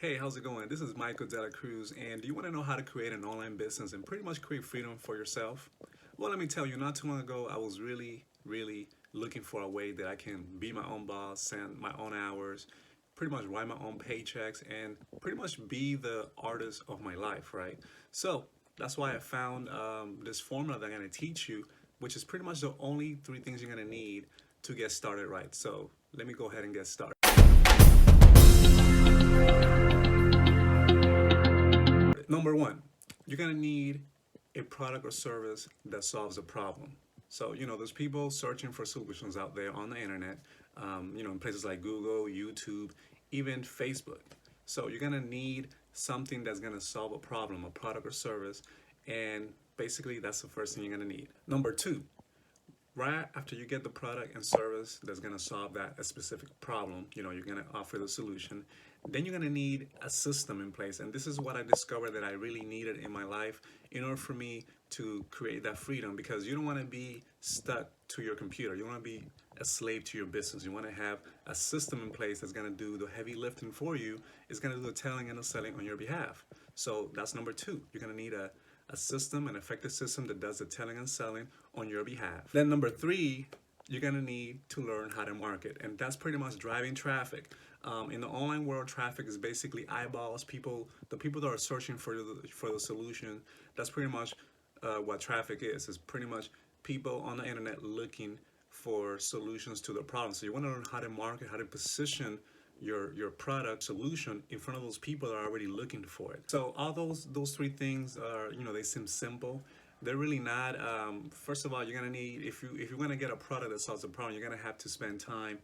Hey, how's it going? This is Michael Cruz, and do you want to know how to create an online business and pretty much create freedom for yourself? Well, let me tell you, not too long ago, I was really looking for a way that I can be my own boss, send my own hours, pretty much write my own paychecks, and pretty much be the artist of my life, right? So that's why I found this formula that I'm going to teach you, which is pretty much the only three things you're going to need to get started right. So let me go ahead and get started. Number one, you're gonna need a product or service that solves a problem. So, there's people searching for solutions out there on the internet, in places like Google, YouTube, even Facebook. So you're gonna need something that's gonna solve a problem, a product or service, and basically that's the first thing you're gonna need. Number two, right after you get the product and service that's going to solve that a specific problem, you're going to offer the solution, then you're going to need a system in place. And this is what I discovered that I really needed in my life in order for me to create that freedom, because you don't want to be stuck to your computer. You want to be a slave to your business. You want to have a system in place that's going to do the heavy lifting for you. It's going to do the telling and the selling on your behalf. So that's number two. You're going to need a system, an effective system that does the telling and selling on your behalf. Then number three, you're gonna need to learn how to market, and that's pretty much driving traffic. In the online world, traffic is basically eyeballs, the people that are searching for the solution. That's pretty much what traffic is. It's pretty much people on the internet looking for solutions to their problems. So you want to learn how to market, how to position your product solution in front of those people that are already looking for it. So all those three things are, they seem simple. They're really not. First of all, you're gonna need, if you're gonna get a product that solves a problem, you're gonna have to spend time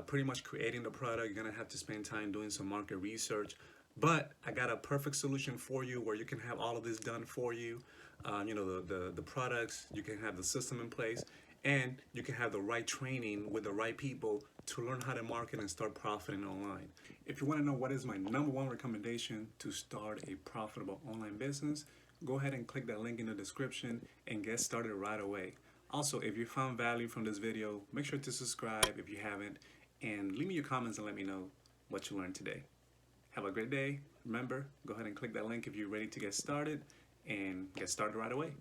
pretty much creating the product. You're gonna have to spend time doing some market research. But I got a perfect solution for you where you can have all of this done for you. The products, you can have the system in place, and you can have the right training with the right people to learn how to market and start profiting online. If you want to know what is my number one recommendation to start a profitable online business, go ahead and click that link in the description and get started right away. Also, if you found value from this video, make sure to subscribe if you haven't, and leave me your comments and let me know what you learned today. Have a great day. Remember, go ahead and click that link if you're ready to get started, and get started right away.